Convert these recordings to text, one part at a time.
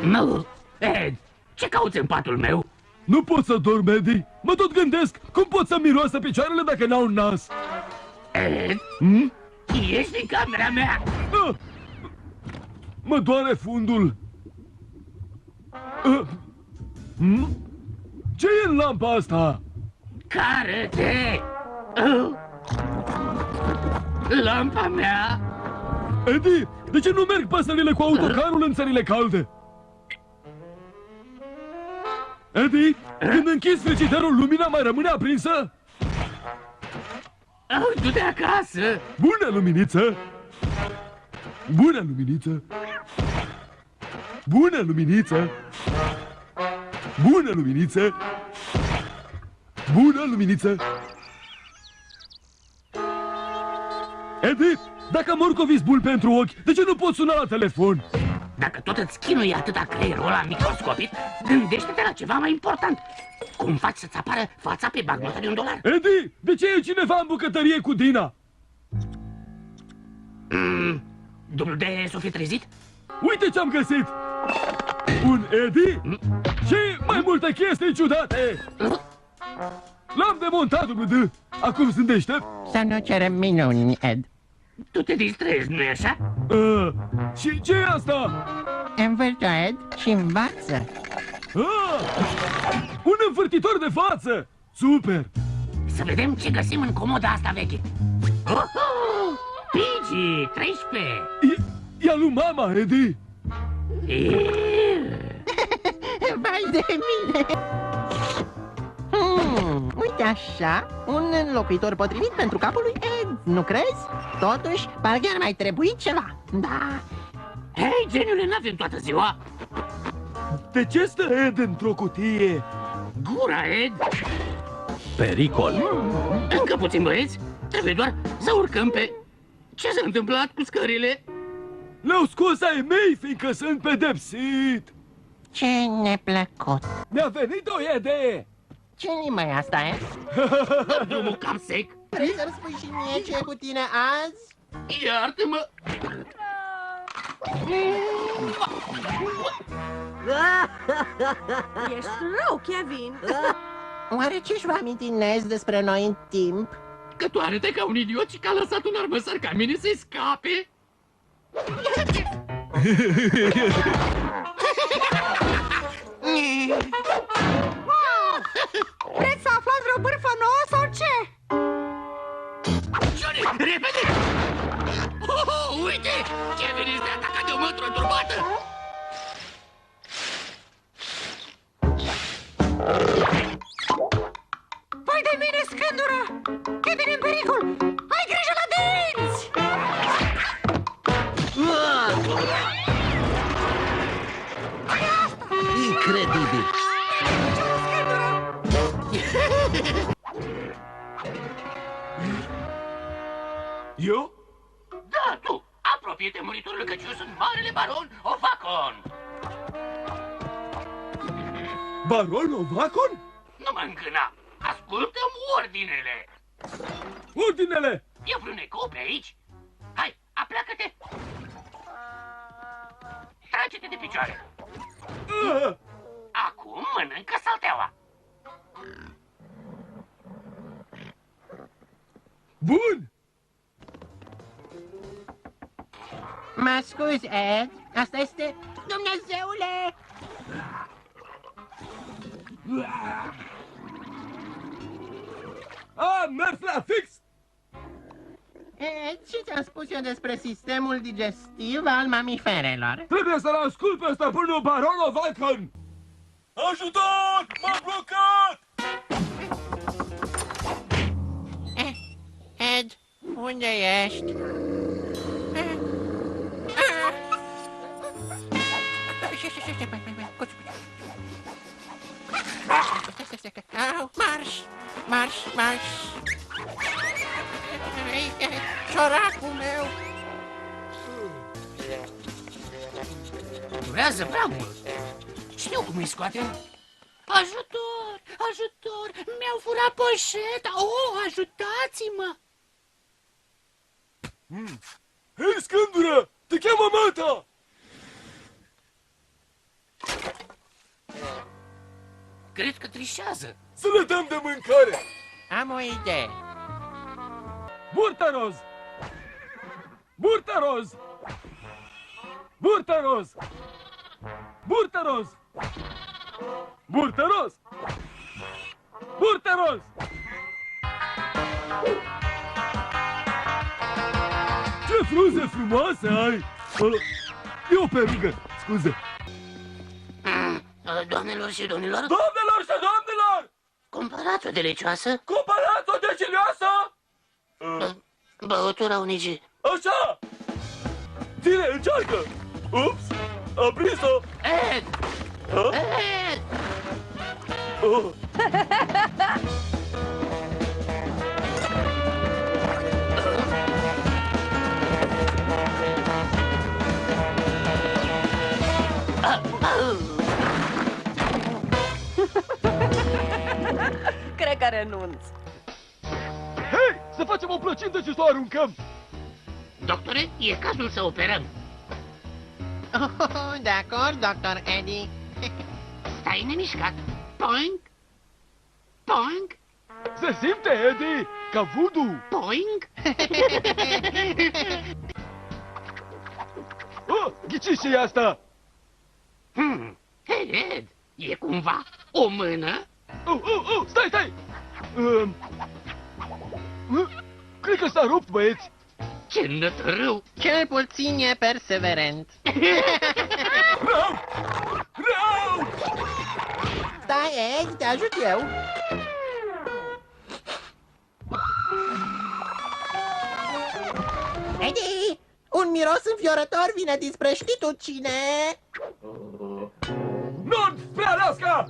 Nu, Ed, ce cauți în patul meu? Nu pot să dorm, Eddie. Mă tot gândesc, cum pot să miroasă picioarele dacă n-au nas? Ed, ești în camera mea. Mă doare fundul. Ce e în lampa asta? Care-te! Lampa mea! Eddie, de ce nu merg păsările cu autocarul în țările calde? Eddie, când închizi frigiderul, lumina mai rămâne aprinsă? Du-te acasă! Bună, luminiță! Bună, luminiță! Bună, luminiță! Bună, luminiță! Bună, luminiță! Eddie, dacă morcovii zbul pentru ochi, de ce nu poți suna la telefon? Dacă tot îți chinuie atâta creierul ăla microscopic, gândește-te la ceva mai important. Cum faci să-ți apară fața pe bancnota de $1? Eddie, de ce e cineva în bucătărie cu Dina? Dublu de s-o fi trezit? Uite ce-am găsit! Un Eddie și mai multe chestii ciudate! L-am demontat, D. Acum sunt deștept. Să nu cerem minuni, Ed. Tu te distrezi, nu-i așa? Și ce e asta? Învârte, Ed, și învață. Un învârtitor de față! Super! Să vedem ce găsim în comoda asta veche. Pigi, 13! E lui mama, Eddie! Vai de mine! Uite așa, un înlocuitor potrivit pentru capul lui Ed, nu crezi? Totuși, parcă ar mai trebui ceva. Da. Hei, geniule, n-avem toată ziua. De ce stă Ed într-o cutie? Gura, Ed. Pericol. Încă puțin, băieți. Trebuie doar să urcăm pe... Ce s-a întâmplat cu scările? Le-au scos ai mei, fiindcă sunt pedepsit. Ce neplăcut. Mi-a venit o idee. Ce limba e asta, Ed? Drumul cam sec. Vrei să-mi spui și mie ce e cu tine azi? Iartă-mă. Ești rău, Kevin. Oare ce-și va aminti Nez despre noi în timp? Că tu arăte ca un idiot și că a lăsat un armăsar ca mine să-i scape? Vreți să aflați vreo bârfă nouă sau ce? Johnny, repede! Uite! Kevin este atacat de o mătră turbată! Vai de mine, scândură! Kevin în pericol! Ai grijă la dinți! Incredibil! Eu? Da, tu! Apropie-te muritorului, căci eu sunt Marele Baron Ovacon! Baron Ovacon? Nu mă îngâna! Ascultă-mi ordinele! Ordinele! E vreun ecou pe aici? Hai, apleacă-te! Trage-te de picioare! Acum mănâncă salteaua! Bun! Mă scuzi, Ed, asta este... Dumnezeule! Mers la fix! Ed, ce ți-am spus eu despre sistemul digestiv al mamiferelor? Trebuie să-l ascult pe stăpânul Baron Ovacon! Ajutor! M-am blocat! Ed, unde ești? Marș! Marș! Marș! Ciorapul meu! Durează prea mult! Știu cum îi scoate. Ajutor! Ajutor! Mi-au furat poșeta! Oh, ajutați-mă! Hei, scândură! Te cheamă mata! Cred că trișează. Să le dăm de mâncare! Am o idee. Burtă roz! Burtă roz! Burtă roz! Burtă roz! Burtă roz! Burtă roz! Ce fruze frumoase ai! E o perugă, scuze. Doamnelor și domnilor, Doamnelor și doamnelor! cumpărați o delicioasă Cumpărați o delicioasă! băutura unicii. Așa! Ține, încearcă! Ups! Am prins-o! Ed! Ha? Ed! Oh. Cred că renunț. Hei! Să facem o plăcintă și să o aruncăm! Doctore, e cazul să operăm. Oh, de acord, doctor Eddie. Stai nemișcat. Poing! Poing! Se simte, Eddie, ca voodoo! Poing! Oh, ghiciți ce e asta? Hei, Ed, e cumva o mână? Stai! Cred că s-a rupt, băieți! Ce nătărău! Cel puțin e perseverent. Rău! Rău! Stai, Ed, te ajut eu. Eddie, un miros înfiorător vine dinspre știi tu cine? Nord spre Alaska!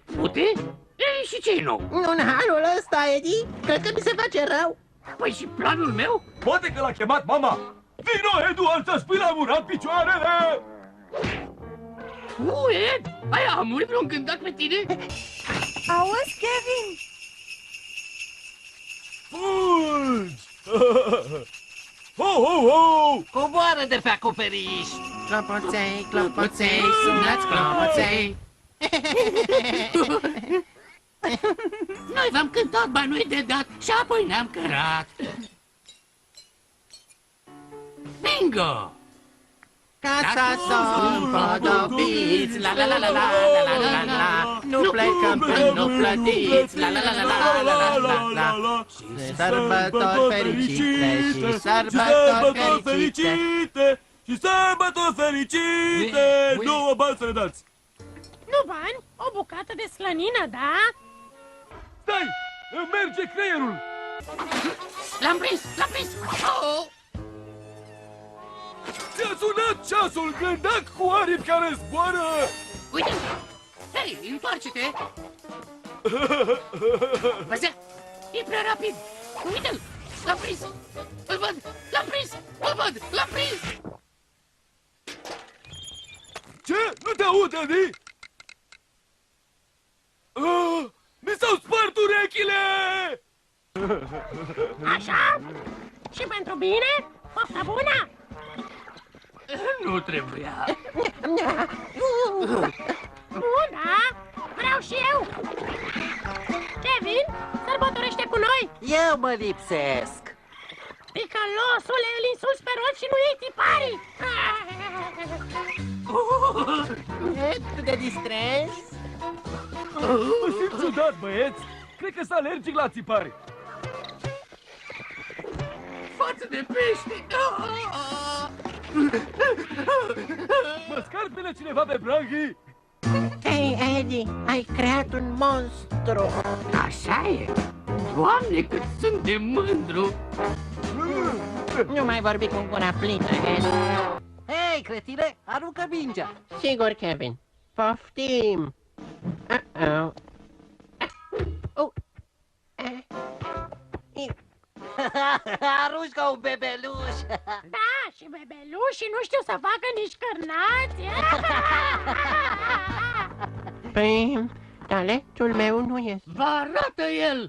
Fute? Ei, și ce-i nou? În halul ăsta, Eddie, cred că mi se face rău. Păi și planul meu? Poate că l-a chemat mama! Vino, Edu, alță spui la murat picioarele! Ed, aia a murit vreun gândac pe tine? Auzi, Kevin? Fulgi! Ho, ho, ho! Coboară de pe acoperiș! Clopoței, clopoței, sunați clopoței. Noi v-am cântat banui de dat și apoi ne-am cărat. Bingo! Ca să somn podobiți, la la la la la la la la la. Nu plecăm până nu plătiți, la la la la la la la la. Și sărbători fericite, și sărbători fericite. Și sărbători fericite! Nouă bani să ne dați! Nu bani, o bucată de slănină, da? Stai! Îmi merge creierul! L-am prins! L-am prins! Oh! Ți-a sunat ceasul, gândac cu aripi care zboară! Uite! Hei, întoarce-te! Văzea! E prea rapid! Uite-l! L-am prins! Îl văd! L-am prins! Îl văd! L-am prins! Ce? Nu te aud, Eddie? Mi s-au spart urechile! Așa? Și pentru bine? Poftă bună! Nu trebuia! Nu, da? Vreau și eu! Kevin, sărbătorește cu noi! Eu mă lipsesc! Ticălosule, îl insulți pe rod și nu iei tiparii! Ed, tu te distrezi? Mă simt ciudat, băieți! Cred că s-a alergic la țipare! Față de pește! Mă scarpină cineva pe branghii! Hei, Eddie, ai creat un monstru! Așa e! Doamne, cât sunt de mândru! Nu mai vorbi cu gura plină, Ed. Hei, cretine, aruncă mingea! Sigur, Kevin. Poftim! Uh-oh. Oh. Arunci ca un bebeluș! Da, și bebelușii nu știu să facă nici cârnați! Păi, talentul meu nu este. Vă arată el!